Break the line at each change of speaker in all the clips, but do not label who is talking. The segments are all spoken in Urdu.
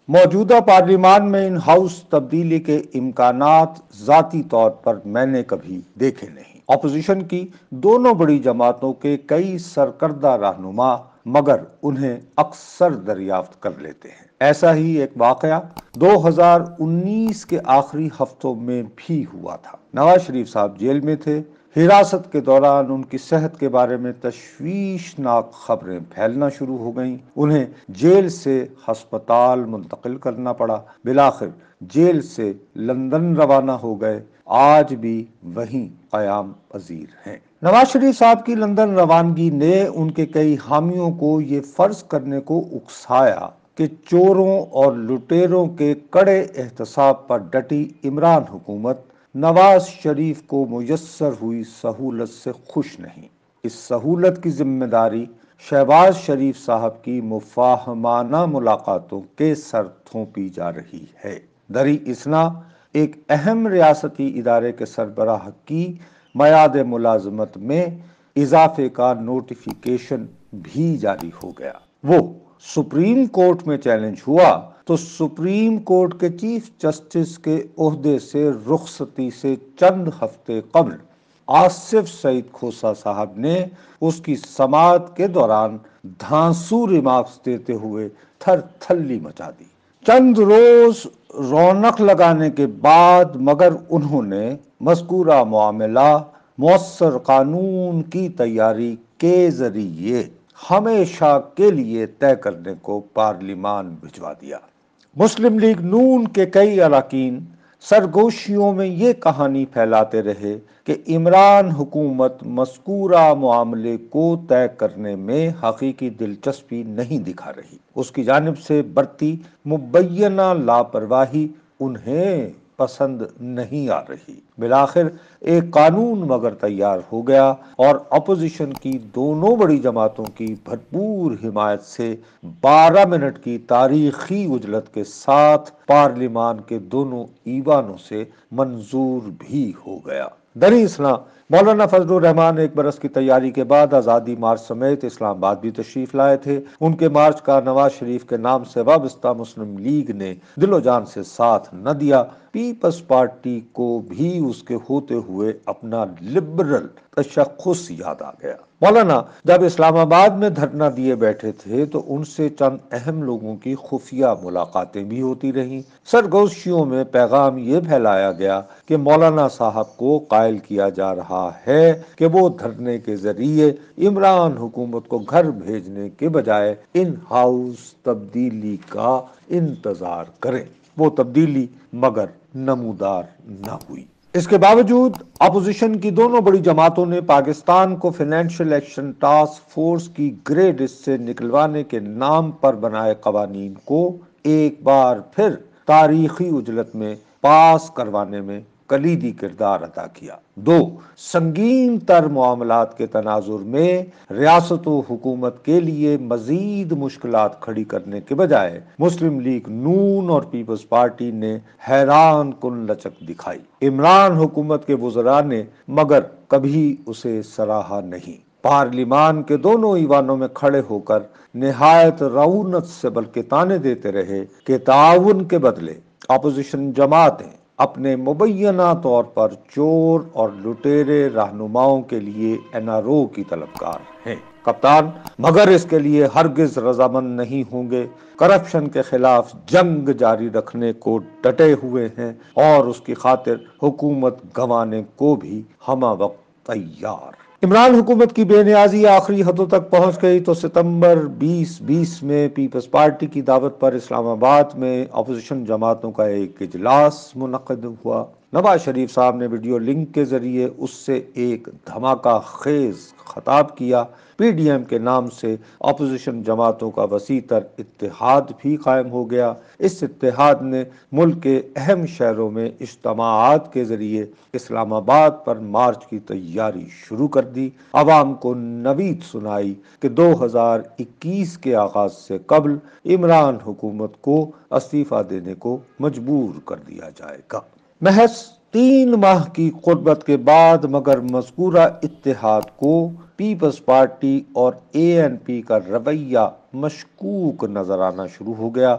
موجودہ پارلیمان میں ان ہاؤس تبدیلی کے امکانات ذاتی طور پر میں نے کبھی دیکھے نہیں۔ اپوزیشن کی دونوں بڑی جماعتوں کے کئی سرکردہ رہنما مگر انہیں اکثر دریافت کر لیتے ہیں۔ ایسا ہی ایک واقعہ 2019 کے آخری ہفتوں میں بھی ہوا تھا۔ نواز شریف صاحب جیل میں تھے۔ حراست کے دوران ان کی صحت کے بارے میں تشویشناک خبریں پھیلنا شروع ہو گئیں۔ انہیں جیل سے ہسپتال منتقل کرنا پڑا۔ بالآخر جیل سے لندن روانہ ہو گئے۔ آج بھی وہیں قیام پذیر ہیں۔ نواز شریف صاحب کی لندن روانگی نے ان کے کئی حامیوں کو یہ فرض کرنے کو اکسایا کہ چوروں اور لٹیروں کے کڑے احتساب پر ڈٹی عمران حکومت نواز شریف کو میسر ہوئی سہولت سے خوش نہیں۔ اس سہولت کی ذمہ داری شہباز شریف صاحب کی مفاہمانہ ملاقاتوں کے سر تھوپی جا رہی ہے۔ دریں اثنا ایک اہم ریاستی ادارے کے سربراہ کی میعاد ملازمت میں اضافے کا نوٹیفیکیشن بھی جاری ہو گیا۔ وہ سپریم کورٹ میں چیلنج ہوا تو سپریم کورٹ کے چیف جسٹس کے عہدے سے رخصتی سے چند ہفتے قبل آصف سعید کھوسہ صاحب نے اس کی سماعت کے دوران دھانسو ریمارکس دیتے ہوئے تھر تھلی مچا دی۔ چند روز رونق لگانے کے بعد مگر انہوں نے مذکورہ معاملہ مؤثر قانون کی تیاری کے ذریعے ہمیشہ کے لیے طے کرنے کو پارلیمان بھجوا دیا۔ مسلم لیگ نون کے کئی اراکین سرگوشیوں میں یہ کہانی پھیلاتے رہے کہ عمران حکومت مذکورہ معاملے کو طے کرنے میں حقیقی دلچسپی نہیں دکھا رہی۔ اس کی جانب سے برتی مبینہ لاپرواہی انہیں پسند نہیں آ رہی۔ بالآخر ایک قانون مگر تیار ہو گیا اور اپوزیشن کی دونوں بڑی جماعتوں کی بھرپور حمایت سے 12 منٹ کی تاریخی عجلت کے ساتھ پارلیمان کے دونوں ایوانوں سے منظور بھی ہو گیا۔ دریں اثنا مولانا فضل الرحمان ایک برس کی تیاری کے بعد آزادی مارچ سمیت اسلام آباد بھی تشریف لائے تھے۔ ان کے مارچ کا نواز شریف کے نام سے وابستہ مسلم لیگ نے دل و جان سے ساتھ نہ دیا۔ پیپلز پارٹی کو بھی اس کے ہوتے ہوئے اپنا لبرل تشخص یاد آ گیا۔ مولانا جب اسلام آباد میں دھرنا دیے بیٹھے تھے تو ان سے چند اہم لوگوں کی خفیہ ملاقاتیں بھی ہوتی رہیں۔ سرگوشیوں میں پیغام یہ پھیلایا گیا کہ مولانا صاحب کو قائل کیا جا رہا ہے کہ وہ دھرنے کے ذریعے عمران حکومت کو گھر بھیجنے کے بجائے ان ہاؤس تبدیلی کا انتظار کریں۔ وہ تبدیلی مگر نمودار نہ ہوئی۔ اس کے باوجود اپوزیشن کی دونوں بڑی جماعتوں نے پاکستان کو فائنینشل ایکشن ٹاسک فورس کی گرے لسٹ سے نکلوانے کے نام پر بنائے قوانین کو ایک بار پھر تاریخی عجلت میں پاس کروانے میں کلیدی کردار ادا کیا۔ دو سنگین تر معاملات کے تناظر میں ریاست و حکومت کے لیے مزید مشکلات کھڑی کرنے کے بجائے مسلم لیگ نون اور پیپلز پارٹی نے حیران کن لچک دکھائی۔ عمران حکومت کے وزراء نے مگر کبھی اسے سراہا نہیں۔ پارلیمان کے دونوں ایوانوں میں کھڑے ہو کر نہایت رعونت سے بلکہ طعنے دیتے رہے کہ تعاون کے بدلے اپوزیشن جماعتیں اپنے مبینہ طور پر چور اور لٹیرے رہنماؤں کے لیے NRO کی طلبگار ہیں۔ کپتان مگر اس کے لیے ہرگز رضامند نہیں ہوں گے۔ کرپشن کے خلاف جنگ جاری رکھنے کو ڈٹے ہوئے ہیں اور اس کی خاطر حکومت گنوانے کو بھی ہمہ وقت تیار۔ عمران حکومت کی بے نیازی آخری حدوں تک پہنچ گئی تو ستمبر 2020 میں پیپلز پارٹی کی دعوت پر اسلام آباد میں اپوزیشن جماعتوں کا ایک اجلاس منعقد ہوا۔ نواز شریف صاحب نے ویڈیو لنک کے ذریعے اس سے ایک دھماکہ خیز خطاب کیا۔ پی ڈی ایم کے نام سے اپوزیشن جماعتوں کا وسیع تر اتحاد بھی قائم ہو گیا۔ اس اتحاد نے ملک کے اہم شہروں میں اجتماعات کے ذریعے اسلام آباد پر مارچ کی تیاری شروع کر دی۔ عوام کو نوید سنائی کہ 2021 کے آغاز سے قبل عمران حکومت کو استعفیٰ دینے کو مجبور کر دیا جائے گا۔ محض 3 ماہ کی قربت کے بعد مگر مذکورہ اتحاد کو پیپلز پارٹی اور ANP کا رویہ مشکوک نظر آنا شروع ہو گیا۔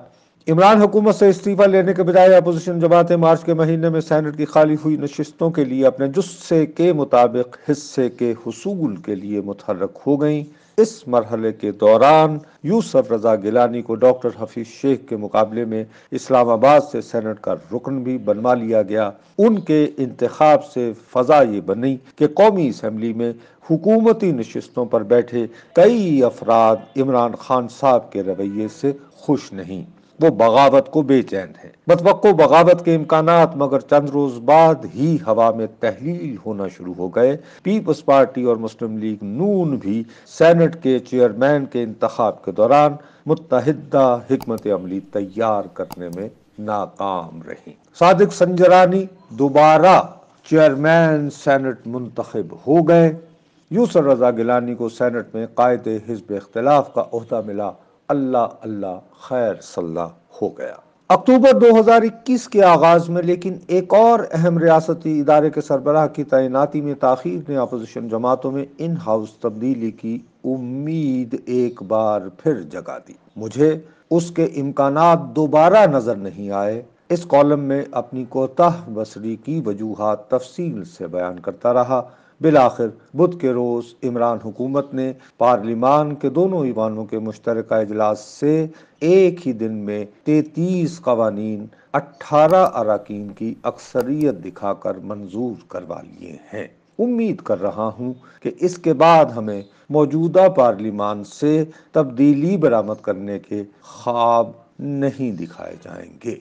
عمران حکومت سے استعفی لینے کے بجائے اپوزیشن جماعتیں مارچ کے مہینے میں سینٹ کی خالی ہوئی نشستوں کے لیے اپنے جسے کے مطابق حصے کے حصول کے لیے متحرک ہو گئیں۔ اس مرحلے کے دوران یوسف رضا گیلانی کو ڈاکٹر حفیظ شیخ کے مقابلے میں اسلام آباد سے سینٹ کا رکن بھی بنوا لیا گیا۔ ان کے انتخاب سے فضا یہ بنی کہ قومی اسمبلی میں حکومتی نشستوں پر بیٹھے کئی افراد عمران خان صاحب کے رویے سے خوش نہیں، وہ بغاوت کو بے چین ہے۔ بتوقع بغاوت کے امکانات مگر چند روز بعد ہی ہوا میں تحلیل ہونا شروع ہو گئے۔ پیپلز پارٹی اور مسلم لیگ نون بھی سینٹ کے چیئرمین کے انتخاب کے دوران متحدہ حکمت عملی تیار کرنے میں ناکام رہی۔ صادق سنجرانی دوبارہ چیئرمین سینٹ منتخب ہو گئے۔ یوسف رضا گیلانی کو سینٹ میں قائد حزب اختلاف کا عہدہ ملا۔ اللہ اللہ خیر صلی ہو گیا۔ اکتوبر 2021 کے آغاز میں لیکن ایک اور اہم ریاستی ادارے کے سربراہ کی تعیناتی میں تاخیر نے اپوزیشن جماعتوں میں ان ہاؤس تبدیلی کی امید ایک بار پھر جگا دی۔ مجھے اس کے امکانات دوبارہ نظر نہیں آئے۔ اس کالم میں اپنی کوتاہ بصری کی وجوہات تفصیل سے بیان کرتا رہا۔ بالآخر بدھ کے روز عمران حکومت نے پارلیمان کے دونوں ایوانوں کے مشترکہ اجلاس سے ایک ہی دن میں 33 قوانین 18 اراکین کی اکثریت دکھا کر منظور کروا لیے ہیں۔ امید کر رہا ہوں کہ اس کے بعد ہمیں موجودہ پارلیمان سے تبدیلی برآمد کرنے کے خواب نہیں دکھائے جائیں گے۔